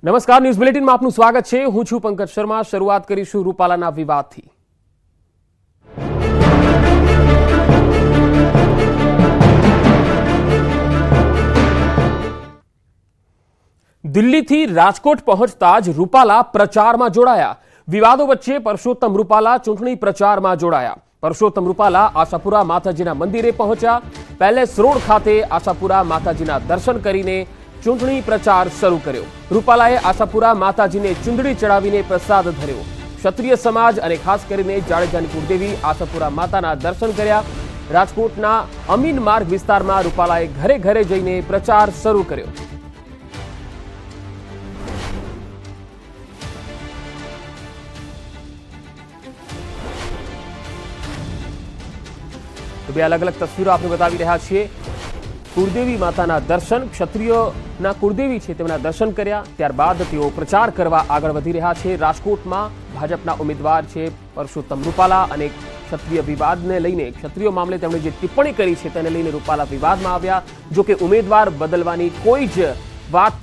નમસ્કાર, ન્યૂઝ બુલેટિનમાં આપનું સ્વાગત છે। હું છું પંકજ શર્મા। શરૂઆત કરીશું રૂપાલાના વિવાદથી। દિલ્હીથી રાજકોટ પહોંચતા જ રૂપાલા પ્રચારમાં જોડાયા। વિવાદો વચ્ચે પરસોત્તમ રૂપાલા ચૂંટણી પ્રચારમાં જોડાયા। પરસોત્તમ રૂપાલા આશાપુરા માતાજીના મંદિરે પહોંચ્યા। પેલેસ રોડ ખાતે આશાપુરા માતાજીના દર્શન કરીને ચૂંટણી પ્રચાર શરૂ કર્યો। રૂપાલાએ આશાપુરા માતાજીને ચુંદડી ચડાવીને પ્રસાદ ધર્યો। ક્ષત્રિય સમાજ અને ખાસ કરીને જાડેજાની કુળદેવી આશાપુરા માતાના દર્શન કર્યા। રાજકોટના અમીન માર્ગ વિસ્તારમાં રૂપાલાએ ઘરે ઘરે જઈને પ્રચાર શરૂ કર્યો। તો બે અલગ અલગ તસવીરો આપણે બતાવી રહ્યા છીએ। કુળદેવી માતાના દર્શન, ક્ષત્રિયોના કુળદેવી છે તેમના દર્શન કર્યા, ત્યારબાદ તેઓ પ્રચાર કરવા આગળ વધી રહ્યા છે। રાજકોટમાં ભાજપના ઉમેદવાર છે પરસોત્તમ રૂપાલા અને ક્ષત્રિય વિવાદને લઈને, ક્ષત્રિયો મામલે તેમણે જે ટિપ્પણી કરી છે તેને લઈને રૂપાલા વિવાદમાં આવ્યા। જો કે ઉમેદવાર બદલવાની કોઈ જ વાત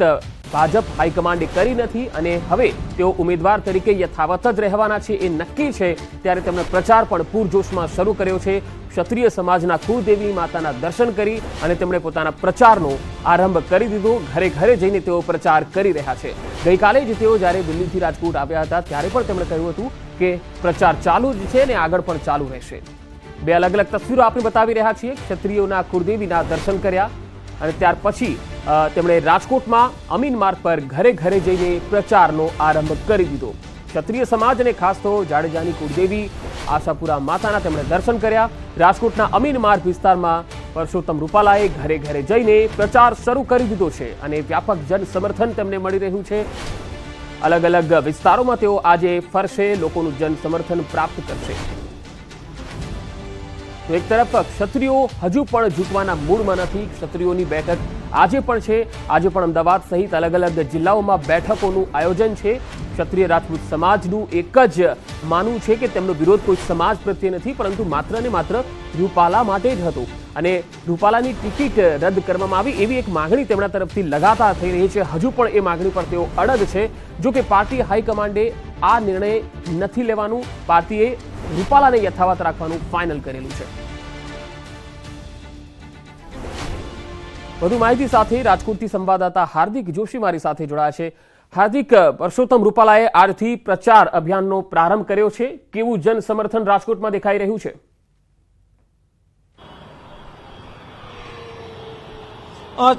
ભાજપ હાઈકમાન્ડે કરી નથી અને હવે તેઓ ઉમેદવાર તરીકે યથાવત જ રહેવાના છે એ નક્કી છે। ત્યારે તેમણે પ્રચાર પણ પૂરજોશમાં શરૂ કર્યો છે। ક્ષત્રિય સમાજના કુળદેવી માતાના દર્શન કરી અને તેમણે પોતાના પ્રચારનો આરંભ કરી દીધો। ઘરે ઘરે જઈને તેઓ પ્રચાર કરી રહ્યા છે। ગઈકાલે જ તેઓ જ્યારે દિલ્હીથી રાજકોટ આવ્યા હતા ત્યારે પણ તેમણે કહ્યું હતું કે પ્રચાર ચાલુ જ છે અને આગળ પણ ચાલુ રહેશે। બે અલગ અલગ તસવીરો આપણે બતાવી રહ્યા છીએ। ક્ષત્રિયોના કુળદેવીના દર્શન કર્યા અને ત્યાર પછી તેમણે રાજકોટમાં અમીન માર્ગ પર ઘરે ઘરે જઈને પ્રચારનો આરંભ કરી દીધો। ક્ષત્રિય સમાજ અને ખાસ તો જાડેજાની કુળદેવી આશાપુરા માતાના તેમણે દર્શન કર્યા। રાજકોટના અમીન માર્ગ વિસ્તારમાં પરસોત્તમ રૂપાલાએ ઘરે ઘરે જઈને પ્રચાર શરૂ કરી દીધો છે અને વ્યાપક જન સમર્થન તેમને મળી રહ્યું છે। અલગ અલગ વિસ્તારોમાં તેઓ આજે ફરશે, લોકોનું જન સમર્થન પ્રાપ્ત કરશે। તો એક તરફ ક્ષત્રિયો હજુ પણ ઝૂકવાના મૂડમાં નથી। ક્ષત્રિયોની બેઠક આજે પણ છે। આજે પણ અમદાવાદ સહિત અલગ અલગ જિલ્લાઓમાં બેઠકોનું આયોજન છે। ક્ષત્રિય રાજપૂત સમાજનું એક જ માનવું છે કે તેમનો વિરોધ કોઈ સમાજ પ્રત્યે નથી, પરંતુ માત્ર ને માત્ર રૂપાલા માટે જ હતો અને રૂપાલાની ટિકિટ રદ કરવામાં આવી એવી એક માંગણી તેમના તરફથી લગાતાર થઈ રહી છે। હજુ પણ એ માંગણી પર તેઓ અડગ છે। જો કે પાર્ટી હાઈકમાન્ડે આ નિર્ણય નથી લેવાનું, પાર્ટીએ રૂપાલાને યથાવત રાખવાનું ફાઇનલ કરેલું છે। વધુ માહિતી સાથે રાજકોટથી સંવાદદાતા હાર્દિક જોશી મારી સાથે જોડાયા છે। હાર્દિક, પરસોત્તમ રૂપાલાએ આજથી પ્રચાર અભિયાનનો પ્રારંભ કર્યો છે। કેવું જન સમર્થન રાજકોટમાં દેખાઈ રહ્યું છે?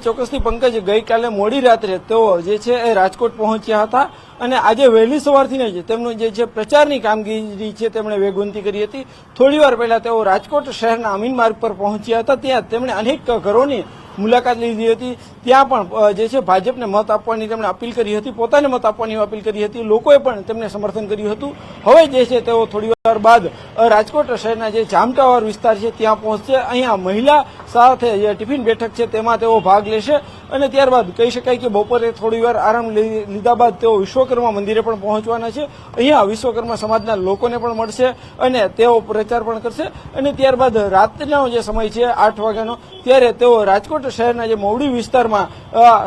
ચોક્કસથી પંકજ, ગઈકાલે મોડી રાત્રે તેઓ જે છે એ રાજકોટ પહોંચ્યા હતા અને આજે વહેલી સવારથી જ તેમનું જે છે પ્રચારની કામગીરી છે તેમણે વેગવંતી કરી હતી। થોડી વાર પહેલા તેઓ રાજકોટ શહેરના અમીન માર્ગ પર પહોંચ્યા હતા। ત્યાં તેમણે અનેક ઘરોની મુલાકાત લીધી હતી। ત્યાં પણ જે છે ભાજપને મત આપવાની તેમણે અપીલ કરી હતી, પોતાને મત આપવાની અપીલ કરી હતી। લોકોએ પણ તેમને સમર્થન કર્યું હતું। હવે જે છે તેઓ થોડી વાર બાદ રાજકોટ શહેરના જે જામટાવર વિસ્તાર છે ત્યાં પહોંચશે। અહીંયા મહિલા સાથે જે ટિફિન બેઠક છે તેમાં તેઓ ભાગ લેશે અને ત્યારબાદ કહી શકાય કે બપોરે થોડી વાર આરામ લીધા બાદ તેઓ વિશ્વકર્મા મંદિરે પણ પહોંચવાના છે। અહીંયા વિશ્વકર્મા સમાજના લોકોને પણ મળશે અને તેઓ પ્રચાર પણ કરશે અને ત્યારબાદ રાતનો જે સમય છે 8 વાગ્યાનો, ત્યારે તેઓ રાજકોટ શહેરના જે મોવડી વિસ્તારમાં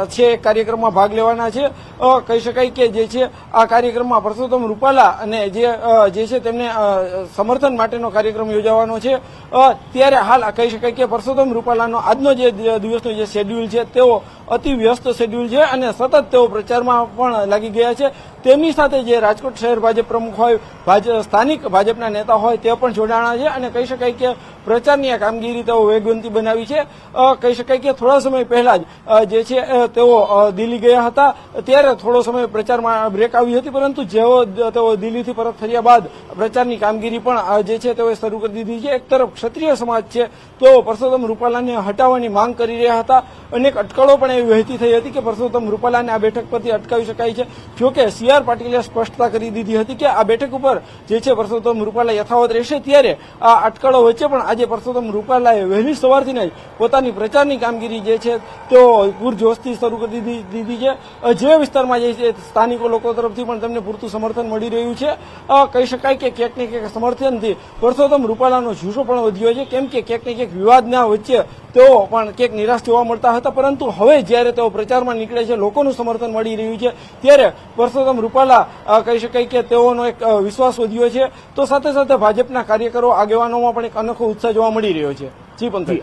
છે કાર્યક્રમમાં ભાગ લેવાના છે। કહી શકાય કે જે છે આ કાર્યક્રમમાં પરસોત્તમ રૂપાલા અને જે છે તેમને સમર્થન માટેનો કાર્યક્રમ યોજાવાનો છે। ત્યારે હાલ કહી શકાય કે પરસોત્તમ રૂપાલાનો આજનો જે દિવસનો જે શેડ્યુલ છે તેઓ અતિ વ્યસ્ત શેડ્યુલ છે અને સતત તેઓ પ્રચારમાં પણ લાગી ગયા છે। તેમની સાથે જે રાજકોટ શહેર ભાજપ પ્રમુખ હોય, સ્થાનિક ભાજપના નેતા હોય તે પણ જોડાણા છે અને કહી શકાય કે પ્રચારની આ કામગીરી તેઓ વેગવંતી બનાવી છે। કહી શકાય કે થોડા સમય પહેલા જ જે છે તેઓ દિલ્હી ગયા હતા, ત્યારે થોડો સમય પ્રચારમાં બ્રેક આવી હતી, પરંતુ જેવો તેઓ દિલ્હીથી પરત ફર્યા બાદ પ્રચારની કામગીરી પણ જે છે તેઓ શરૂ કરી દીધી છે। એક તરફ ક્ષત્રિય સમાજ છે તેઓ પરસોત્તમ રૂપાલાને હટાવવાની માંગ કરી રહ્યા હતા। અનેક અટકળો પણ એવી વહેતી થઈ હતી કે પરસોત્તમ રૂપાલાને આ બેઠક પરથી અટકાવી શકાય છે। જોકે સી.આર. પાટીલે સ્પષ્ટતા કરી દીધી હતી કે આ બેઠક ઉપર જે છે પરસોત્તમ રૂપાલા યથાવત રહેશે. ત્યારે આ અટકળો વચ્ચે પણ આજે પરસોત્તમ રૂપાલાએ વહેલી સવારથી જ પોતાની પ્રચારની કામગીરી જે છે તેઓ પૂરજોશથી શરૂ કરી દીધી છે. જે વિસ્તારમાં જે છે સ્થાનિકો લોકો તરફથી પણ તેમને પૂરતું સમર્થન મળી રહ્યું છે. કહી શકાય કે ક્યાંક ને ક્યાંક સમર્થનથી પરસોત્તમ રૂપાલાનો જુસ્સો પણ વધ્યો છે, કેમ કે ક્યાંક ને ક્યાંક વિવાદના વચ્ચે તેઓ પણ ક્યાંક નિરાશ જોવા મળતા હતા. પરંતુ હવે જ્યારે તેઓ પ્રચારમાં નીકળે છે, લોકોનું સમર્થન મળી રહ્યું છે, ત્યારે પરસોત્તમ રૂપાલા કહી શકાય કે તેઓનો એક વિશ્વાસ વધ્યો છે. તો સાથે સાથે ભાજપના કાર્યકરો આગેવાનોમાં પણ એક અનોખો ઉત્સાહ જોવા મળી રહ્યો છે.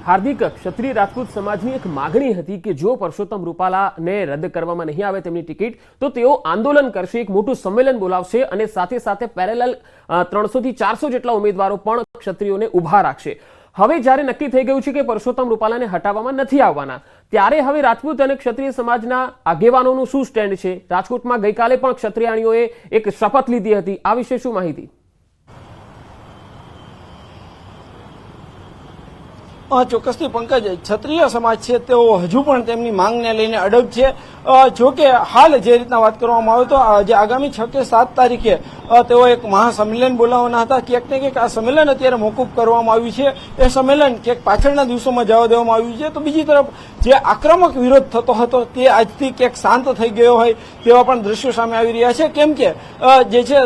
હાર્દિક, ક્ષત્રિય રાજપૂત સમાજની એક માગણી હતી કે જો પરસોત્તમ રૂપાલાને રદ કરવામાં નહીં આવે તેમની ટિકિટ, તો તેઓ આંદોલન કરશે, એક મોટું સંમેલન બોલાવશે અને સાથે સાથે પેરેલલ 300 થી 400 જેટલા ઉમેદવારો પણ ક્ષત્રિયોને ઉભા રાખશે. હવે જ્યારે નક્કી થઈ ગયું છે કે પરસોત્તમ રૂપાલાને હટાવવામાં નથી આવવાના, ત્યારે હવે રાજપૂત અને ક્ષત્રિય સમાજના આગેવાનોનું શું સ્ટેન્ડ છે? રાજકોટમાં ગઈકાલે પણ ક્ષત્રિયાણીઓએ એક શપથ લીધી હતી, આ વિશે શું માહિતી? ચોક્કસથી પંકજ, ક્ષત્રિય સમાજ છે તેઓ હજુ પણ તેમની માંગને લઈને અડગ છે. જો કે હાલ જે રીતના વાત કરવામાં આવે તો જે આગામી 6 કે 7 તારીખે તેઓ એક મહાસંમેલન બોલાવવાના હતા. ક્યાંક ને ક્યાંક આ સંમેલન અત્યારે મોકૂફ કરવામાં આવ્યું છે. એ સંમેલન ક્યાંક પાછળના દિવસોમાં જવા દેવામાં આવ્યું છે. તો બીજી તરફ જે આક્રમક વિરોધ થતો હતો તે આજથી ક્યાંક શાંત થઈ ગયો હોય તેવા પણ દ્રશ્યો સામે આવી રહ્યા છે. કેમ કે જે છે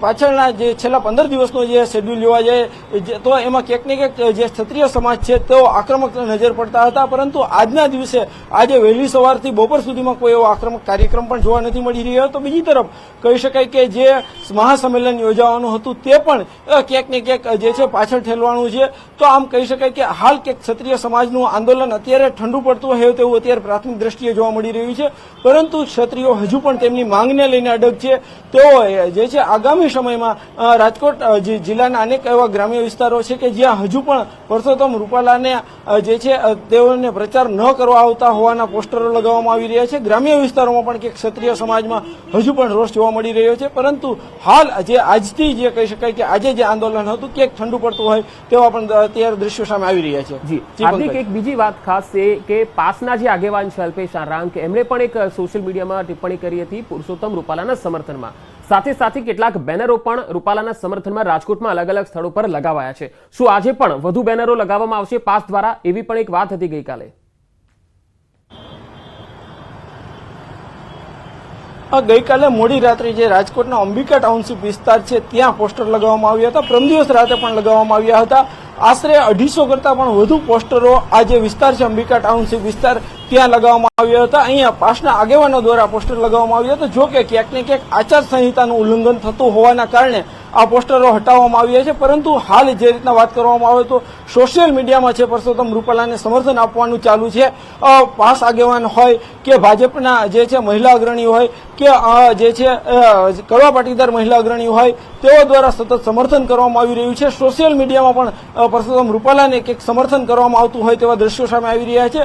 પાછળના જે છેલ્લા 15 દિવસનો જે શેડ્યુલ જોવા જાય તો એમાં ક્યાંક ને ક્યાંક જે ક્ષત્રિય સમાજ છે તેઓ આક્રમક નજર પડતા હતા. પરંતુ આજના દિવસે આજે વહેલી સવારથી બપોર સુધીમાં કોઈ એવો આક્રમક કાર્યક્રમ પણ જોવા નથી મળી રહ્યો. તો બીજી તરફ કહી શકાય કે જે મહાસંમેલન યોજાવાનું હતું તે પણ ક્યાંક ને ક્યાંક જે છે પાછળ ઠેલવાનું છે. તો આમ કહી શકાય કે હાલ ક્યાંક ક્ષત્રિય સમાજનું આંદોલન અત્યારે ઠંડુ પડતું હોય તેવું અત્યારે પ્રાથમિક દ્રષ્ટિએ જોવા મળી રહ્યું છે. પરંતુ ક્ષત્રિયો હજુ પણ તેમની માંગને લઈને અડગ છે. તેઓ જે છે આગામી સમયમાં રાજકોટ જિલ્લાના અનેક એવા ગ્રામ્ય વિસ્તારો છે કે જ્યાં હજુ પણ પરસોત્તમ રૂપાલાને જે છે તેઓને પ્રચાર ન કરવા આવતા હોવાના પોસ્ટરો લગાવવામાં આવી રહ્યા છે. ગ્રામ્ય વિસ્તારોમાં પણ ક્યાંક ક્ષત્રિય સમાજમાં હજુ પણ રોષ જોવા મળી રહ્યો છે. પરંતુ હાલ જે આજથી જે કહી શકાય કે આજે જે આંદોલન હતું ક્યાંક ઠંડુ પડતું હોય તેવા પણ અત્યારે દ્રશ્યો સામે આવી રહ્યા છે. હાર્દિક, એક બીજી વાત ખાસ છે કે પાસના જે આગેવાન છે અલ્પેશ આરાંક, એમણે પણ એક સોશિયલ મીડિયામાં ટિપ્પણી કરી હતી પુરુષોત્તમ રૂપાલાના સમર્થનમાં. સાથે સાથે કેટલાક બેનરો પણ રૂપાલાના સમર્થનમાં રાજકોટમાં અલગ અલગ સ્થળો પર લગાવાયા છે. શું આજે પણ વધુ બેનરો લગાવવામાં આવશે પાસ દ્વારા? એવી પણ એક વાત હતી ગઈકાલે. ગઈકાલે મોડી રાત્રે જે રાજકોટના અંબિકા ટાઉનશીપ વિસ્તાર છે ત્યાં પોસ્ટર લગાવવામાં આવ્યા હતા. પ્રમ દિવસ રાતે પણ લગાવવામાં આવ્યા હતા. આશરે 250 કરતા પણ વધુ પોસ્ટરો આ જે વિસ્તાર છે અંબિકા ટાઉનશીપ વિસ્તાર ત્યાં લગાવવામાં આવ્યા હતા. અહીંયા પાસના આગેવાનો દ્વારા પોસ્ટર લગાવવામાં આવ્યા હતા. જો કે ક્યાંક ને ક્યાંક આચારસંહિતાનું ઉલ્લંઘન થતું હોવાના કારણે આ પોસ્ટરો હટાવવામાં આવ્યા છે. પરંતુ હાલ જે રીતના વાત કરવામાં આવે તો સોશિયલ મીડિયામાં છે પરસોત્તમ રૂપાલાને સમર્થન આપવાનું ચાલુ છે. પાસ આગેવાન હોય કે ભાજપના જે છે મહિલા અગ્રણી હોય કે જે છે કડવા પાટીદાર મહિલા અગ્રણી હોય તેઓ દ્વારા સતત સમર્થન કરવામાં આવી રહ્યું છે. સોશિયલ મીડિયામાં પણ પરસોત્તમ રૂપાલાને કંઈક સમર્થન કરવામાં આવતું હોય તેવા દ્રશ્યો સામે આવી રહ્યા છે.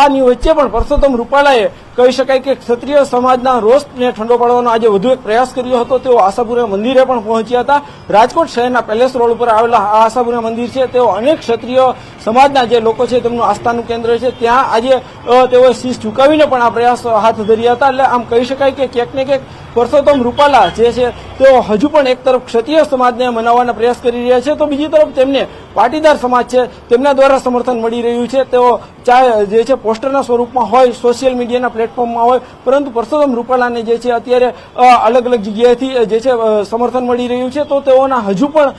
આની વચ્ચે પણ પરસોત્તમ રૂપાલાએ કહી શકાય કે ક્ષત્રિય સમાજના રોષને ઠંડો પાડવાનો આજે વધુ એક પ્રયાસ કર્યો હતો. તેઓ આશાપુરા મંદિરે પણ પહોંચ્યા હતા. રાજકોટ શહેરના પેલેસ રોડ ઉપર આવેલા આ આશાપુરા મંદિર છે તેઓ અનેક ક્ષત્રિય સમાજના જે લોકો છે તેમનું આસ્થાનું કેન્દ્ર છે. ત્યાં આજે તેઓએ શીશ ઝુકાવીને પણ આ પ્રયાસ હાથ ધર્યા હતા. એટલે આમ કહી શકાય કે ક્યાંક ને ક્યાંક પરસોત્તમ રૂપાલા જે છે તેઓ હજુ પણ એક તરફ ક્ષત્રિય સમાજને મનાવવાના પ્રયાસ કરી રહ્યા છે તો બીજી તરફ તેમને પાટીદાર સમાજ છે તેમના દ્વારા સમર્થન મળી રહ્યું છે. તેઓ ચાહે જે છે પોસ્ટરના સ્વરૂપમાં હોય, સોશિયલ મીડિયાના પ્લેટફોર્મમાં હોય, પરંતુ પરસોત્તમ રૂપાલાને જે છે અત્યારે અલગ અલગ જગ્યાએથી જે છે સમર્થન મળી રહ્યું છે. તો તેઓના હજુ પણ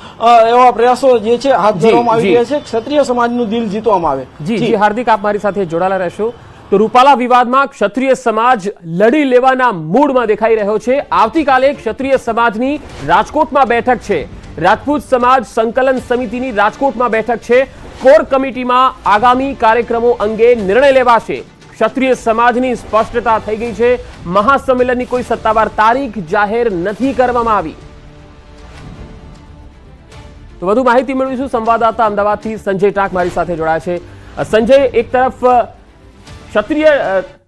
એવા પ્રયાસો જે છે હાથ ધરવામાં આવી રહ્યા છે ક્ષત્રિય સમાજનું દિલ જીતવામાં આવે. જી હાર્દિક, આપ મારી સાથે જોડાયેલા રહેશો. તો રૂપાલા વિવાદમાં ક્ષત્રિય સમાજ લડી લેવાના મૂડમાં દેખાઈ રહ્યો છે. આવતીકાલે ક્ષત્રિય સમાજની રાજકોટમાં બેઠક છે. રાજપૂત સમાજ સંકલન સમિતિની રાજકોટમાં બેઠક છે. કોર કમિટીમાં આગામી કાર્યક્રમો અંગે નિર્ણય લેવાશે. ક્ષત્રિય સમાજની સ્પષ્ટતા થઈ ગઈ છે. મહાસંમેલનની કોઈ સત્તાવાર તારીખ જાહેર નથી કરવામાં આવી. તો વધુ માહિતી મેળવીશું. સંવાદદાતા અમદાવાદથી સંજય ટાક મારી સાથે જોડાયા છે. સંજય, એક તરફ ક્ષત્રિય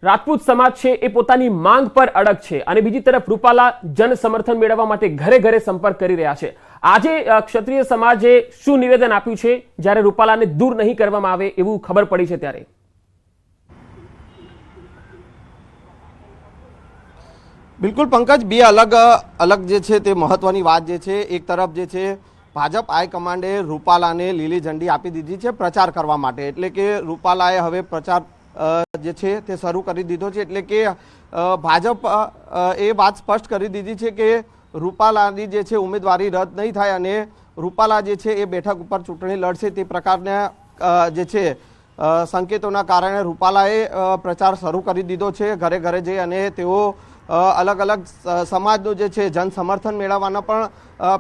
રાજપૂત સમાજ છે એ પોતાની માંગ પર અડગ છે અને બીજી તરફ રૂપાલા જન સમર્થન મેળવવા માટે ઘરે ઘરે સંપર્ક કરી રહ્યા છે. આજે ક્ષત્રિય સમાજે શું નિવેદન આપ્યું છે જ્યારે રૂપાલાને દૂર નહીં કરવામાં આવે એવું ખબર પડી છે ત્યારે? બિલકુલ પંકજ, બે અલગ અલગ જે છે તે મહત્વની વાત જે છે. એક તરફ જે છે ભાજપ હાઈકમાન્ડે રૂપાલાને લીલી ઝંડી આપી દીધી છે પ્રચાર કરવા માટે, એટલે કે રૂપાલાએ હવે પ્રચાર જે છે તે શરૂ કરી દીધો છે. એટલે કે ભાજપ એ વાત સ્પષ્ટ કરી દીધી છે કે રૂપાલાની જે છે ઉમેદવારી રદ નહીં થાય અને રૂપાલા જે છે એ બેઠક ઉપર ચૂંટણી લડશે. તે પ્રકારના જે છે સંકેતોના કારણે રૂપાલાએ પ્રચાર શરૂ કરી દીધો છે. ઘરે ઘરે જઈ અને તેઓ અલગ અલગ સમાજનું જે છે જન સમર્થન મેળવવાનો પણ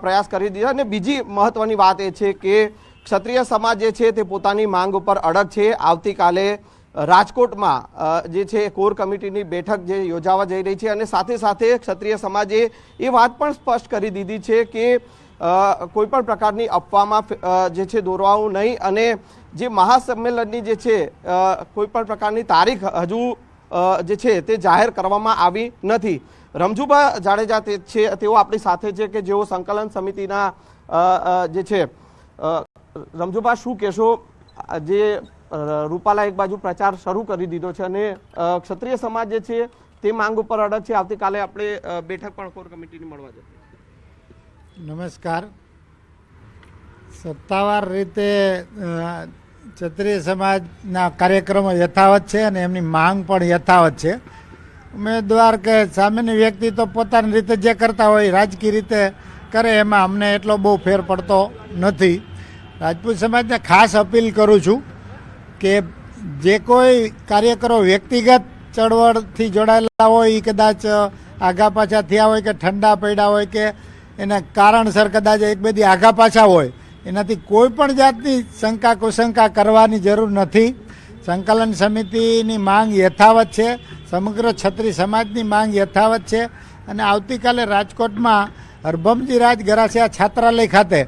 પ્રયાસ કરી દીધો. અને બીજી મહત્વની વાત એ છે કે ક્ષત્રિય સમાજ જે છે તે પોતાની માંગ ઉપર અડગ છે. આવતીકાલે રાજકોટમાં જે છે કોર કમિટીની બેઠક જે યોજાવા જઈ રહી છે અને સાથે સાથે ક્ષત્રિય સમાજે એ વાત પણ સ્પષ્ટ કરી દીધી છે કે કોઈ પણ પ્રકારની અફવામાં જે છે દોરવાવું નહીં અને જે મહાસંમેલનની જે છે કોઈ પણ પ્રકારની તારીખ હજુ જે છે તે જાહેર કરવામાં આવી નથી. રમજુભા જાડેજા તે છે તેઓ આપણી સાથે છે કે જેઓ સંકલન સમિતિના જે છે. રમજુભા, શું કહેશો? જે રૂપાલા એક બાજુ પ્રચાર શરૂ કરી દીધો છે અને ક્ષત્રિય સમાજ જે છે તે માંગ ઉપર અડગ છે. આવતીકાલે આપણે બેઠક પણ કોર કમિટીની મળવા જશે. નમસ્કાર. સત્તાવાર રીતે ક્ષત્રિય સમાજના કાર્યક્રમો યથાવત છે અને એમની માંગ પણ યથાવત છે. ઉમેદવાર કે સામાન્ય વ્યક્તિ તો પોતાની રીતે જે કરતા હોય રાજકીય રીતે કરે, એમાં અમને એટલો બહુ ફેર પડતો નથી. રાજપૂત સમાજને ખાસ અપીલ કરું છું કે જે કોઈ કાર્યકરો વ્યક્તિગત ચળવળથી જોડાયેલા હોય એ કદાચ આગા પાછા થયા હોય કે ઠંડા પડ્યા હોય કે એના કારણસર કદાચ એક બધી આગા પાછા હોય, એનાથી કોઈ પણ જાતની શંકા કુશંકા કરવાની જરૂર નથી. સંકલન સમિતિની માંગ યથાવત છે, સમગ્ર ક્ષત્રિય સમાજની માંગ યથાવત છે અને આવતીકાલે રાજકોટમાં હરભમજી રાજ ગરાસિયા છાત્રાલય ખાતે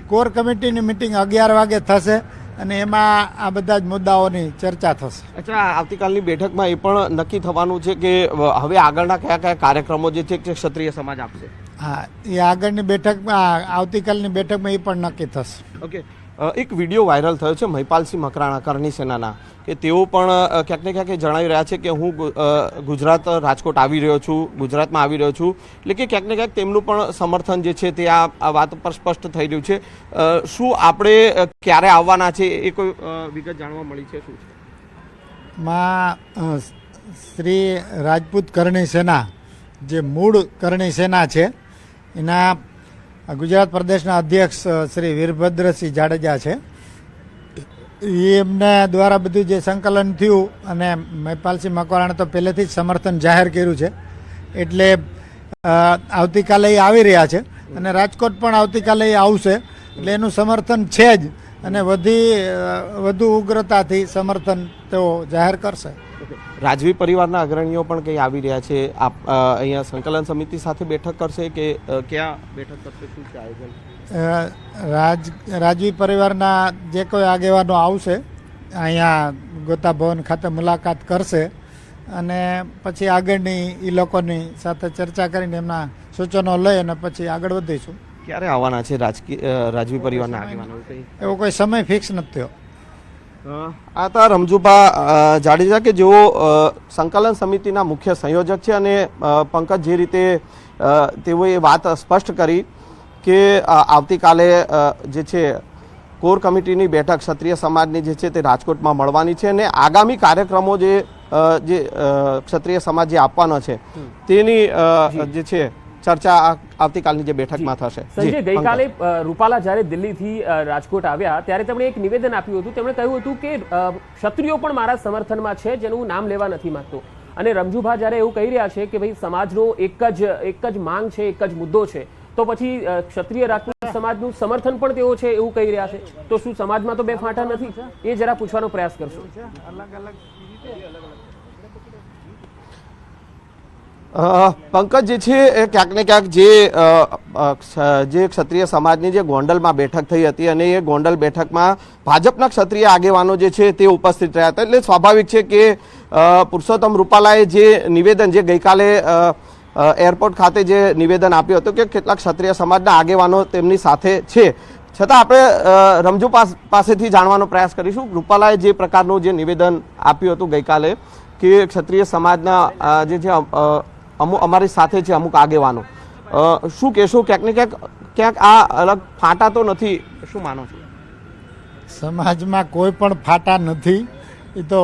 કોર કમિટીની મિટિંગ 11 વાગે થશે અને એમાં આ બધા જ મુદ્દાઓની ચર્ચા થશે. અચ્છા, આવતીકાલની બેઠકમાં એ પણ નક્કી થવાનું છે કે હવે આગળના કયા કયા કાર્યક્રમો જે છે તે ક્ષત્રિય સમાજ આપશે. હા, એ આગળની બેઠકમાં, આવતીકાલની બેઠકમાં એ પણ નક્કી થશે. ઓકે. એક વિડીયો વાયરલ થયો છે મહિપાલસિંહ મકરાણા કરણી સેનાના, કે તેઓ પણ ક્યાંક ને ક્યાંક જણાવી રહ્યા છે કે હું ગુજરાત રાજકોટ આવી રહ્યો છું, ગુજરાતમાં આવી રહ્યો છું. એટલે કે ક્યાંક ને ક્યાંક તેમનું પણ સમર્થન જે છે તે આ વાત પર સ્પષ્ટ થઈ રહ્યું છે. શું આપણે ક્યારે આવવાના છે એ કોઈ વિગત જાણવા મળી છે? શું છે માં શ્રી રાજપૂત કરણી સેના, જે મૂળ કરણી સેના છે, એના ગુજરાત પ્રદેશના અધ્યક્ષ શ્રી વીરભદ્રસિંહ જાડેજા છે. એમને દ્વારા બધું જે સંકલન થયું અને મહિપાલસિંહ મકવાણાને તો પહેલેથી જ સમર્થન જાહેર કર્યું છે, એટલે આવતીકાલે એ આવી રહ્યા છે અને રાજકોટ પણ આવતીકાલે એ આવશે. એટલે એનું સમર્થન છે જ અને વધુ ઉગ્રતાથી સમર્થન તેઓ જાહેર કરશે. રાજવી પરિવારના અગ્રણીઓ પણ કંઈ આવી રહ્યા છે? અહીંયા સંકલન સમિતિ સાથે બેઠક કરશે કે ક્યાં બેઠક કરશે? શું છે આયોજન? રાજવી પરિવારના જે કોઈ આગેવાનો આવશે અહીંયા ગોતા ભવન ખાતે મુલાકાત કરશે અને પછી આગળની એ લોકોની સાથે ચર્ચા કરીને એમના સૂચનો લઈ અને પછી આગળ વધીશું. ક્યારે આવવાના છે રાજવી પરિવારના આગેવાનો? એવો કોઈ સમય ફિક્સ નથી થયો. આ હતા રમજુભા જાડેજા કે જેઓ સંકલન સમિતિના મુખ્ય સંયોજક છે અને પંકજ જે રીતે તેઓએ વાત સ્પષ્ટ કરી કે આવતીકાલે જે છે કોર કમિટીની બેઠક ક્ષત્રિય સમાજની જે છે તે રાજકોટમાં મળવાની છે અને આગામી કાર્યક્રમો જે ક્ષત્રિય સમાજ જે આપવાનો છે તેની જે છે ચર્ચા આવતીકાલની જે બેઠકમાં થશે. સંજય, ગઈકાલે રૂપાલા જ્યારે દિલ્હીથી રાજકોટ આવ્યા ત્યારે તેમણે એક નિવેદન આપ્યું હતું. તેમણે કહ્યું હતું કે ક્ષત્રિયો પણ મારા સમર્થનમાં છે, જેનું નામ લેવા નથી માંગતો. અને રમજુભા જ્યારે એવું કહી રહ્યા છે કે ભાઈ સમાજનો એક જ માંગ છે, એક જ મુદ્દો છે, તો પછી ક્ષત્રિય રાજપૂત સમાજનું સમર્થન પણ તેઓ છે એવું કહી રહ્યા છે. તો શું સમાજમાં તો બે ફાંટા નથી? એ જરા પૂછવાનો પ્રયાસ કરશો. પંકજ જે છે એ ક્યાંક ને ક્યાંક જે ક્ષત્રિય સમાજની જે ગોંડલમાં બેઠક થઈ હતી અને એ ગોંડલ બેઠકમાં ભાજપના ક્ષત્રિય આગેવાનો જે છે તે ઉપસ્થિત રહ્યા હતા. એટલે સ્વાભાવિક છે કે પુરુષોત્તમ રૂપાલાએ જે નિવેદન જે ગઈકાલે એરપોર્ટ ખાતે જે નિવેદન આપ્યું હતું કે કેટલાક ક્ષત્રિય સમાજના આગેવાનો તેમની સાથે છે, છતાં આપણે રમજુ પાસેથી જાણવાનો પ્રયાસ કરીશું. રૂપાલાએ જે પ્રકારનું જે નિવેદન આપ્યું હતું ગઈકાલે કે ક્ષત્રિય સમાજના જે અમુક અમારી સાથે છે અમુક આગેવાનો, શું કહેશો? ક્યાંક ને ક્યાંક આ અલગ ફાટા તો નથી, શું માનો છો? સમાજમાં કોઈ પણ ફાટા નથી. એ તો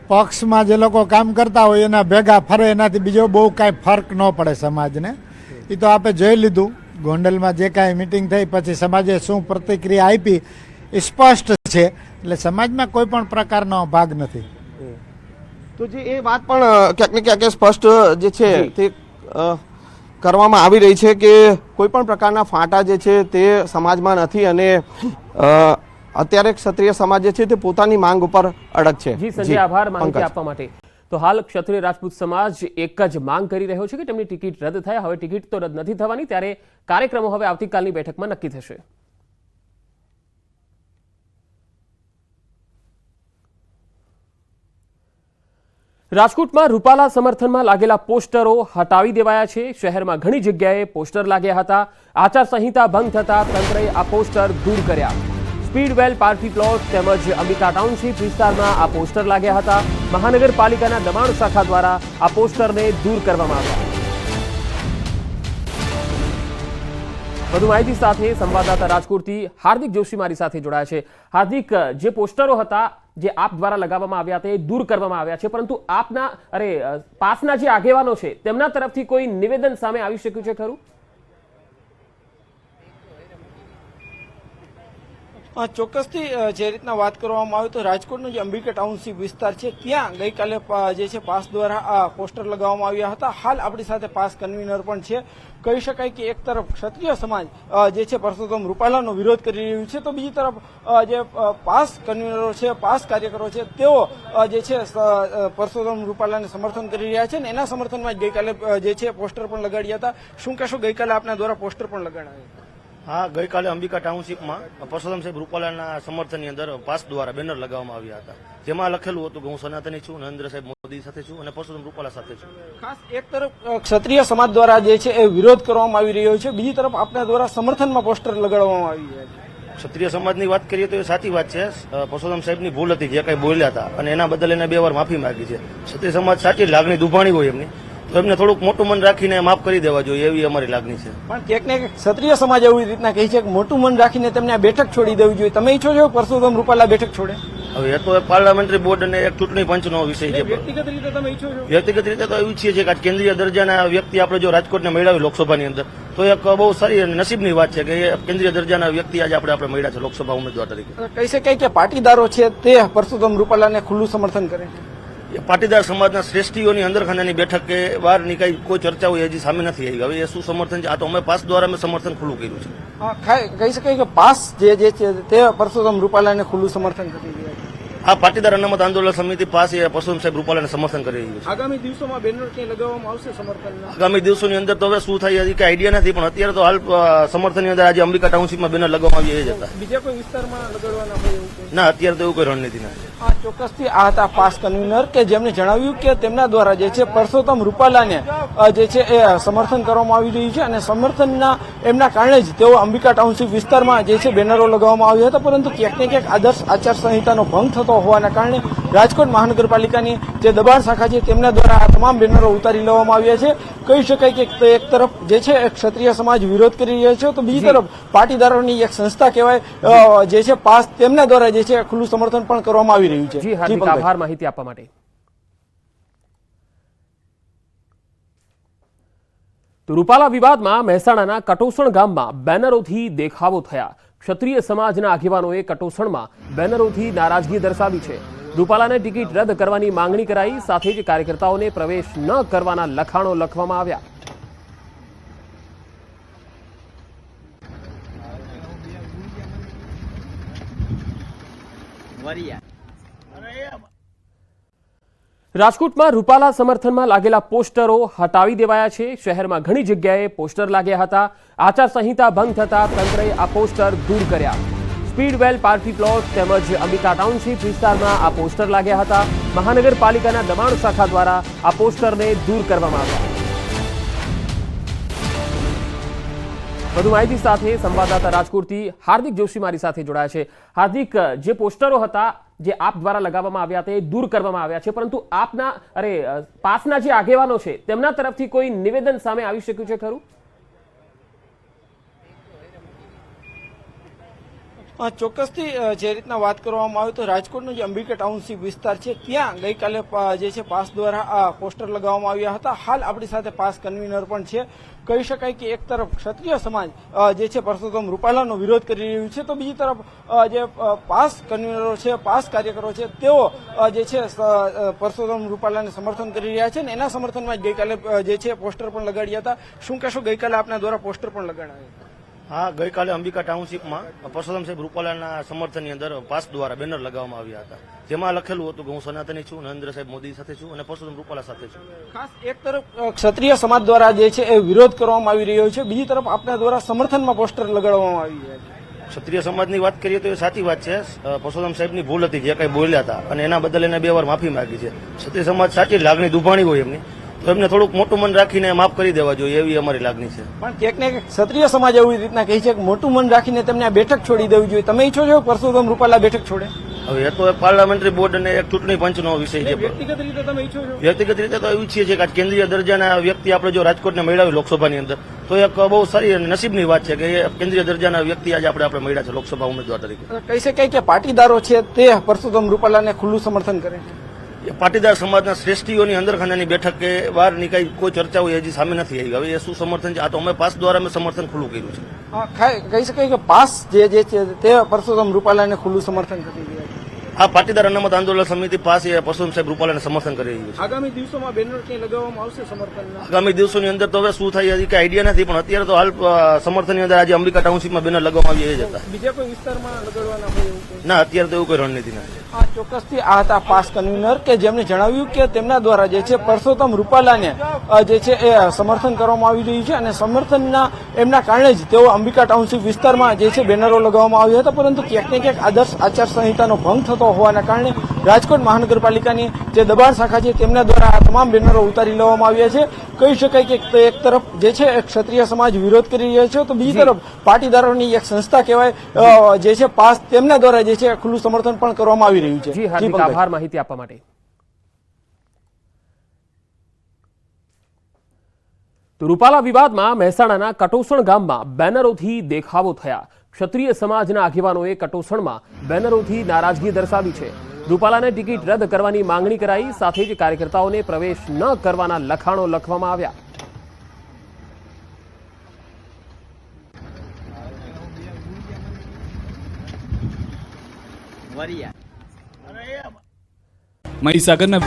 પક્ષમાં જે લોકો કામ કરતા હોય એના ભેગા ફરે, એનાથી બીજો બહુ કાંઈ ફર્ક ન પડે સમાજને. એ તો આપણે જોઈ લીધું ગોંડલમાં જે કાંઈ મિટિંગ થઈ પછી સમાજે શું પ્રતિક્રિયા આપી એ સ્પષ્ટ છે. એટલે સમાજમાં કોઈ પણ પ્રકારનો ભાગ નથી. તો જે એ વાત પણ ક્યાંક ને ક્યાંક સ્પષ્ટ જે છે તે કરવામાં આવી રહી છે કે કોઈ પણ પ્રકારના ફાંટા જે છે તે સમાજમાં નથી અને અત્યારે ક્ષત્રિય સમાજ જે છે તે પોતાની માંગ ઉપર અડગ છે. જી સંજય, આભાર માહિતી આપવા માટે. તો હાલ ક્ષત્રિય રાજપૂત સમાજ એક જ માંગ કરી રહ્યો છે કે તેમની ટિકિટ રદ થાય. હવે ટિકિટ તો રદ નથી થવાની, ત્યારે કાર્યક્રમો હવે આવતીકાલની બેઠકમાં નક્કી થશે. રાજકોટમાં રૂપાલા સમર્થનમાં લાગેલા પોસ્ટરો હટાવી દેવાયા છે. શહેરમાં ઘણી જગ્યાએ પોસ્ટર લાગ્યા હતા. આચારસંહિતા ભંગ થતા તંત્રએ આ પોસ્ટર દૂર કર્યા. સ્પીડવેલ પાર્ટી પ્લોટ તેમજ અંબિકા ટાઉનશીપ વિસ્તારમાં આ પોસ્ટર લાગ્યા હતા. મહાનગરપાલિકાના દબાણ શાખા દ્વારા આ પોસ્ટરને દૂર કરવામાં આવ્યા. વધુ માહિતી સાથે સંવાદદાતા રાજકોટથી હાર્દિક જોશી મારી સાથે જોડાયા છે. હાર્દિક, જે પોસ્ટરો હતા જે આપ દ્વારા લગાવવામાં આવ્યા હતા એ દૂર કરવામાં આવ્યા છે, પરંતુ આપના પાસના જે આગેવાનો છે તેમના તરફથી કોઈ નિવેદન સામે આવી શક્યું છે ખરું? ચોક્કસથી જે રીતના વાત કરવામાં આવે તો રાજકોટનો જે અંબિકા ટાઉનશીપ વિસ્તાર છે ત્યાં ગઈકાલે જે છે પાસ દ્વારા આ પોસ્ટર લગાવવામાં આવ્યા હતા. હાલ આપણી સાથે પાસ કન્વીનર પણ છે. કહી શકાય કે એક તરફ ક્ષત્રિય સમાજ જે છે પરસોત્તમ રૂપાલાનો વિરોધ કરી રહ્યું છે, તો બીજી તરફ જે પાસ કન્વીનરો છે, પાસ કાર્યકરો છે, તેઓ જે છે પરસોત્તમ રૂપાલાને સમર્થન કરી રહ્યા છે અને એના સમર્થનમાં ગઈકાલે જે છે પોસ્ટર પણ લગાડ્યા હતા. શું કહેશો, ગઈકાલે આપના દ્વારા પોસ્ટર પણ લગાડાયા? હા, ગઈકાલે અંબિકા ટાઉનશીપમાં પરસોત્તમ સાહેબ રૂપાલાના સમર્થનની અંદર પાસ દ્વારા બેનર લગાવવામાં આવ્યા હતા, જેમાં લખેલું હતું કે હું સનાતની છું, નરેન્દ્ર સાહેબ મોદી સાથે છું અને પરસોત્તમ રૂપાલા સાથે છું. ખાસ એક તરફ ક્ષત્રિય સમાજ દ્વારા જે છે એ વિરોધ કરવામાં આવી રહ્યો છે, બીજી તરફ આપના દ્વારા સમર્થનમાં પોસ્ટર લગાડવામાં આવી રહ્યા છે. ક્ષત્રિય સમાજની વાત કરીએ તો એ સાચી વાત છે. પરસોત્તમ સાહેબની ભૂલ હતી જે કઈ બોલ્યા હતા અને એના બદલ એને 2 વાર માફી માંગી છે. ક્ષત્રિય સમાજ સાચી લાગણી દુભાણી હોય એમની, તો એમને થોડુંક મોટું મન રાખીને માફ કરી દેવા જોઈએ એવી અમારી લાગણી છે. પણ ક્યાંક ને ક્યાંક ક્ષત્રિય સમાજ એવી રીતના કહે છે કે મોટું મન રાખીને તેમને આ બેઠક છોડી દેવી જોઈએ. તમે ઈચ્છો છો પરસોત્તમ રૂપાલા બેઠક છોડે? હવે એ તો એક પાર્લામેન્ટરી બોર્ડ અને એક ચૂંટણી પંચનો વિષય છે. વ્યક્તિગત રીતે તમે ઈચ્છો છો? વ્યક્તિગત રીતે તો એવું ઈચ્છીએ છીએ કે કેન્દ્રીય દરજાના વ્યક્તિ આપણે જો રાજકોટને મળ્યા હોય લોકસભાની અંદર, તો એક બહુ સારી અને નસીબની વાત છે કે એ કેન્દ્રીય દરજાના વ્યક્તિ આજે આપણે મળ્યા છે લોકસભા ઉમેદવાર તરીકે. કહી શકાય કે પાટીદારો છે તે પરસોત્તમ રૂપાલાને ખુલ્લું સમર્થન કરે છે. પાટીદાર સમાજના શ્રેષ્ઠીઓની અંદરખાનાની બેઠક કે બહારની કઈ કોઈ ચર્ચાઓ હજી સામે નથી આવી. હવે એ શું સમર્થન છે આ તો અમે પાસ દ્વારા અમે સમર્થન ખુલ્લું કર્યું છે. કહી શકાય કે પાસ જે છે તે પરસોત્તમ રૂપાલાને ખુલ્લું સમર્થન કરી રહ્યા છે. આ પાટીદાર અનામત આંદોલન સમિતિ પાસે પરસોત્તમ સાહેબ રૂપાલાને સમર્થન કરી રહ્યું છે. આગામી દિવસોમાં બેનર ક્યાં લગાવવામાં આવશે સમર્થન? આગામી દિવસોની અંદર તો હવે શું થાય હજી કઈ આઈડિયા નથી, પણ અત્યારે તો હાલ સમર્થનની અંદર આજે અંબિકા ટાઉનશીપમાં બેનર લગાવવામાં આવી જ હતા. બીજા કોઈ વિસ્તારમાં લગાડવાના હોય એવું? ના, અત્યારે તો એવું કોઈ રણનીતિ નથી. ચોક્કસથી આ હતા પાસ કન્વીનર કે જેમણે જણાવ્યું કે તેમના દ્વારા જે છે પરસોત્તમ રૂપાલાને જે છે એ સમર્થન કરવામાં આવી રહ્યું છે અને સમર્થનના એમના કારણે જ તેઓ અંબિકા ટાઉનશીપ વિસ્તારમાં જે છે બેનરો લગાવવામાં આવ્યા હતા, પરંતુ ક્યાંક ને ક્યાંક આદર્શ આચારસંહિતાનો ભંગ થતો હોવાના કારણે રાજકોટ મહાનગરપાલિકાની જે દબાણ શાખા છે તેમના દ્વારા આ તમામ બેનરો ઉતારી લેવામાં આવ્યા છે. કહી શકાય કે એક તરફ જે છે ક્ષત્રિય સમાજ વિરોધ કરી રહ્યો છે, તો બીજી તરફ પાટીદારોની એક સંસ્થા કહેવાય જે છે પાસ, તેમના દ્વારા જે છે ખુલ્લું સમર્થન પણ કરવામાં આવી રહ્યું છે. જી હાર્દિક, આભાર માહિતી આપવા માટે. તો રૂપાલા વિવાદમાં મહેસાણાના કટોસણ ગામમાં બેનરોથી દેખાવો થયા. ક્ષત્રિય સમાજના આગેવાનોએ કટોસણમાં બેનરોથી નારાજગી દર્શાવી છે. રૂપાલાને ટિકિટ રદ કરવાની માંગણી કરાઈ, સાથે જ કાર્યકર્તાઓને પ્રવેશ ન કરવાના લખાણો લખવામાં આવ્યા. રાજકોટમાં રૂપાલા સમર્થનમાં લાગેલા પોસ્ટરો હટાવી દેવાયા છે. શહેરમાં ઘણી જગ્યાએ પોસ્ટર લાગ્યા હતા. આચારસંહિતા ભંગ થતા તંત્રએ આ પોસ્ટર દૂર કર્યા. સ્પીડવેલ પાર્ટી પ્લોટ તેમજ અંબિકા ટાઉનશીપ વિસ્તારમાં આ પોસ્ટર લાગ્યા હતા. મહાનગરપાલિકાના દબાણ શાખા દ્વારા આ પોસ્ટરને દૂર કરવામાં આવ્યા. વધુ માહિતી સાથે સંવાદદાતા રાજકોટથી હાર્દિક જોશી મારી સાથે જોડાયા છે. હાર્દિક, જે પોસ્ટરો હતા જે આપ દ્વારા લગાવવામાં આવ્યા હતા એ દૂર કરવામાં આવ્યા છે, પરંતુ પાસના જે આગેવાનો છે તેમના તરફથી કોઈ નિવેદન સામે આવી શક્યું છે ખરું? ચોક્કસથી જે રીતના વાત કરવામાં આવે તો રાજકોટનો જે અંબિકા ટાઉનશીપ વિસ્તાર છે ત્યાં ગઈકાલે જે છે પાસ દ્વારા આ પોસ્ટર લગાવવામાં આવ્યા હતા. હાલ આપણી સાથે પાસ કન્વીનર પણ છે. કહી શકાય કે એક તરફ ક્ષત્રિય સમાજ જે છે પરસોત્તમ રૂપાલાનો વિરોધ કરી રહ્યું છે, તો બીજી તરફ જે પાસ કન્વીનરો છે, પાસ કાર્યકરો છે, તેઓ જે છે પરસોત્તમ રૂપાલાને સમર્થન કરી રહ્યા છે ને એના સમર્થનમાં જ ગઈકાલે જે છે પોસ્ટર પણ લગાડ્યા હતા. શું કહેશો, ગઈકાલે આપના દ્વારા પોસ્ટર પણ લગાડાયા? હા, ગઈકાલે અંબિકા ટાઉનશીપમાં પરસોત્તમ સાહેબ રૂપાલાના સમર્થનની અંદર પાસ દ્વારા બેનર લગાવવામાં આવ્યા હતા, જેમાં લખેલું હતું કે હું સનાતની છું, નરેન્દ્ર સાહેબ મોદી સાથે છું અને પરસોત્તમ રૂપાલા સાથે છું. ખાસ એક તરફ ક્ષત્રિય સમાજ દ્વારા જે છે એ વિરોધ કરવામાં આવી રહ્યો છે, બીજી તરફ આપના દ્વારા સમર્થનમાં પોસ્ટર લગાડવામાં આવી રહ્યા છે. ક્ષત્રિય સમાજની વાત કરીએ તો એ સાચી વાત છે. પરસોત્તમ સાહેબની ભૂલ હતી જે કંઈ બોલ્યા હતા અને એના બદલ એને 2 વાર માફી માંગી છે. ક્ષત્રિય સમાજ સાચી લાગણી દુભાણી હોય એમની, તો એમને થોડુંક મોટું મન રાખીને માફ કરી દેવા જોઈએ એવી અમારી લાગણી છે. પણ ક્યાંક ને ક્યાંક ક્ષત્રિય સમાજ એવી રીતના કહે છે કે મોટું મન રાખીને તેમને આ બેઠક છોડી દેવી જોઈએ. તમે ઈચ્છો છો પરસોત્તમ રૂપાલા બેઠક છોડે? હવે એ તો એક પાર્લામેન્ટરી બોર્ડ અને એક ચૂંટણી પંચનો વિષય છે. વ્યક્તિગત રીતે તમે ઈચ્છો છો? વ્યક્તિગત રીતે તો એવું ઈચ્છીએ છીએ કે કેન્દ્રીય દરજાના વ્યક્તિ આપણે જો રાજકોટને મળ્યા લોકસભાની અંદર તો એક બહુ સારી અને નસીબની વાત છે કે એ કેન્દ્રીય દરજાના વ્યક્તિ આજે આપણે મળ્યા છે લોકસભા ઉમેદવાર તરીકે. કહી શકાય કે પાટીદારો છે તે પરસોત્તમ રૂપાલાને ખુલ્લું સમર્થન કરે છે. એ પાટીદાર સમાજના શ્રેષ્ઠીઓની અંદર ખાનાની બેઠક કે બહારની કઈ કોઈ ચર્ચાઓ હજી સામે નથી આવી. હવે એ શું સમર્થન છે, આ તો અમે પાસ દ્વારા અમે સમર્થન ખુલ્લું કર્યું છે. કહી શકાય કે પાસ જે છે તે પરસોત્તમ રૂપાલાને ખુલ્લું સમર્થન કરી રહ્યા છે. આ પાટીદાર અનામત આંદોલન સમિતિ પાસે પરસોત્તમ સાહેબ રૂપાલાને સમર્થન કરી રહ્યું છે. આગામી દિવસોમાં બેનર ક્યાં લગાવવામાં આવશે સમર્થનના? આગામી દિવસોની અંદર તો હવે શું થાય હજી કઈ આઈડિયા નથી, પણ અત્યારે તો હાલ સમર્થનની અંદર આજે અંબિકા ટાઉનશીપમાં બેનર લગાવવામાં આવી જ હતા. બીજા કોઈ વિસ્તારમાં લગાડવાના હોય એવું? ના, અત્યારે તો એવું કોઈ રણનીતિ નથી. આ ચોક્કસથી આ હતા પાસ કન્વીનર કે જેમણે જણાવ્યું કે તેમના દ્વારા જે છે પરસોત્તમ રૂપાલાને જે છે એ સમર્થન કરવામાં આવી રહ્યું છે અને સમર્થનના એમના કારણે જ તેઓ અંબિકા ટાઉનશીપ વિસ્તારમાં જે છે બેનરો લગાવવામાં આવ્યા હતા, પરંતુ ક્યાંક ને ક્યાંક આદર્શ આચારસંહિતાનો ભંગ થતો હોવાના કારણે રાજકોટ મહાનગરપાલિકાની જે દબાણ શાખા છે તેમના દ્વારા આ તમામ બેનરો ઉતારી લેવામાં આવ્યા છે. કહી શકાય કે એક તરફ જે છે ક્ષત્રિય સમાજ વિરોધ કરી રહ્યો છે, તો બીજી તરફ પાટીદારોની એક સંસ્થા કહેવાય જે છે પાસ, તેમના દ્વારા જે છે ખુલ્લું સમર્થન પણ કરવામાં આવી રહ્યું છે. જી હાર્દિક આભાર માહિતી આપવા માટે. તો રૂપાલા વિવાદમાં મહેસાણાના કટોસણ ગામમાં બેનરોથી દેખાવો થયા. ક્ષત્રિય સમાજના આગેવાનોએ કટોસણમાં બેનરોથી નારાજગી દર્શાવી છે. રૂપાલાને ટિકિટ રદ કરવાની માંગણી કરાઈ, સાથે જ કાર્યકર્તાઓને પ્રવેશ ન કરવાના લખાણો લખવામાં આવ્યા. મહીસાગરના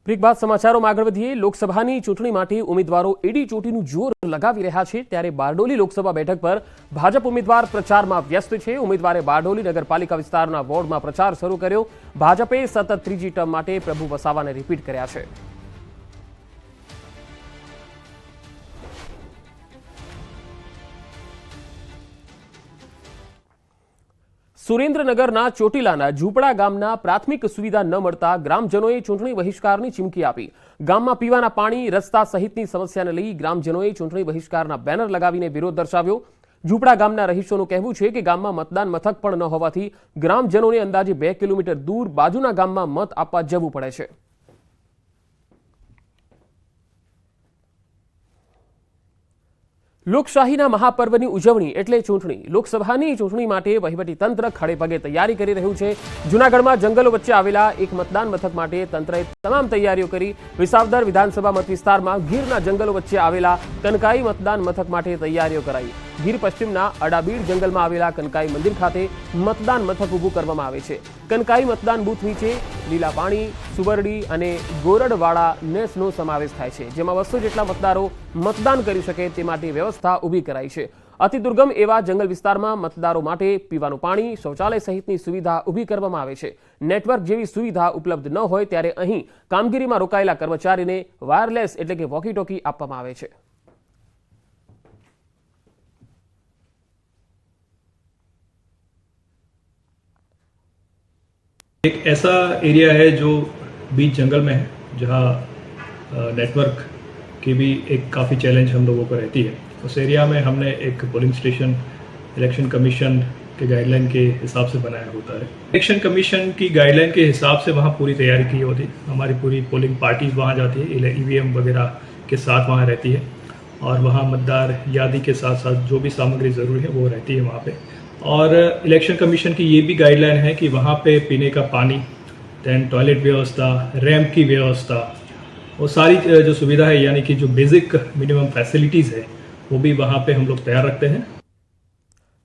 બ્રેક બાદ સમાચારોમાં આગળ વધીએ. લોકસભાની ચૂંટણી માટે ઉમેદવારો એડી ચોટીનું જોર લગાવી રહ્યા છે, ત્યારે બારડોલી લોકસભા બેઠક પર ભાજપ ઉમેદવાર પ્રચારમાં વ્યસ્ત છે. ઉમેદવારે બારડોલી નગરપાલિકા વિસ્તારના વોર્ડમાં પ્રચાર શરૂ કર્યો. ભાજપે સતત 3જી ટર્મ માટે પ્રભુ વસાવાને રિપીટ કર્યા છે. સુરેન્દ્રનગરના ચોટીલાના ઝૂંપડા ગામના પ્રાથમિક સુવિધા ન મળતા ગ્રામજનોએ ચૂંટણી બહિષ્કારની ચીમકી આપી. ગામમાં પીવાના પાણી, રસ્તા સહિતની સમસ્યાને લઈ ગ્રામજનોએ ચૂંટણી બહિષ્કારના બેનર લગાવીને વિરોધ દર્શાવ્યો. ઝૂંપડા ગામના રહીશોનું કહેવું છે કે ગામમાં મતદાન મથક પણ ન હોવાથી ગ્રામજનોને અંદાજે 2 કિલોમીટર દૂર બાજુના ગામમાં મત આપવા જવું પડે છે. લોકશાહીના મહાપર્વની ઉજવણી એટલે ચૂંટણી. લોકસભાની ચૂંટણી માટે વહીવટીતંત્ર ખડેપગે તૈયારી કરી રહ્યું છે. જૂનાગઢમાં જંગલો વચ્ચે આવેલા એક મતદાન મથક માટે તંત્રએ તમામ તૈયારીઓ કરી. વિસાવદર વિધાનસભા મત વિસ્તારમાં ગીરના જંગલો વચ્ચે આવેલા કનકાઈ મતદાન મથક માટે તૈયારીઓ કરાઈ. ગીર પશ્ચિમના અડાબીડ જંગલમાં આવેલા કનકાઈ મંદિર ખાતે મતદાન મથક ઊભું કરવામાં આવે છે. કનકાઈ મતદાન બૂથ નીચે લીલા પાણી, સુવરડી અને ગોરડવાળા નેસનો સમાવેશ થાય છે, જેમાં 200 જેટલા મતદારો મતદાન કરી શકે તે માટે વ્યવસ્થા ઊભી કરાઈ છે. અતિ દુર્ગમ એવા જંગલ વિસ્તારમાં મતદારો માટે પીવાનું પાણી, શૌચાલય સહિતની સુવિધા ઊભી કરવામાં આવે છે. નેટવર્ક જેવી સુવિધા ઉપલબ્ધ ન હોય ત્યારે અહીં કામગીરીમાં રોકાયેલા કર્મચારીને વાયરલેસ એટલે કે વોકી ટોકી આપવામાં આવે છે. एक ऐसा एरिया है जो बीच जंगल में है, जहाँ नेटवर्क की भी एक काफ़ी चैलेंज हम लोगों को रहती है। उस एरिया में हमने एक पोलिंग स्टेशन इलेक्शन कमीशन के गाइडलाइन के हिसाब से बनाया होता है। इलेक्शन कमीशन की गाइडलाइन के हिसाब से वहाँ पूरी तैयारी की होती है। हमारी पूरी पोलिंग पार्टीज वहाँ जाती है, ईवीएम वगैरह के साथ वहाँ रहती है, और वहाँ मतदार यादी के साथ साथ जो भी सामग्री ज़रूरी है वो रहती है वहाँ पे। और इलेक्शन कमीशन की ये भी गाइडलाइन है कि वहाँ पे पीने का पानी, दैन टॉयलेट व्यवस्था, रैंप की व्यवस्था, वो सारी जो सुविधा है, यानी कि जो बेसिक मिनिमम फैसिलिटीज़ है, वो भी वहाँ पे हम लोग तैयार रखते हैं।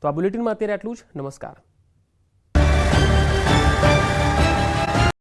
तो આ બુલેટિનમાં અત્યારે આટલું જ. નમસ્કાર.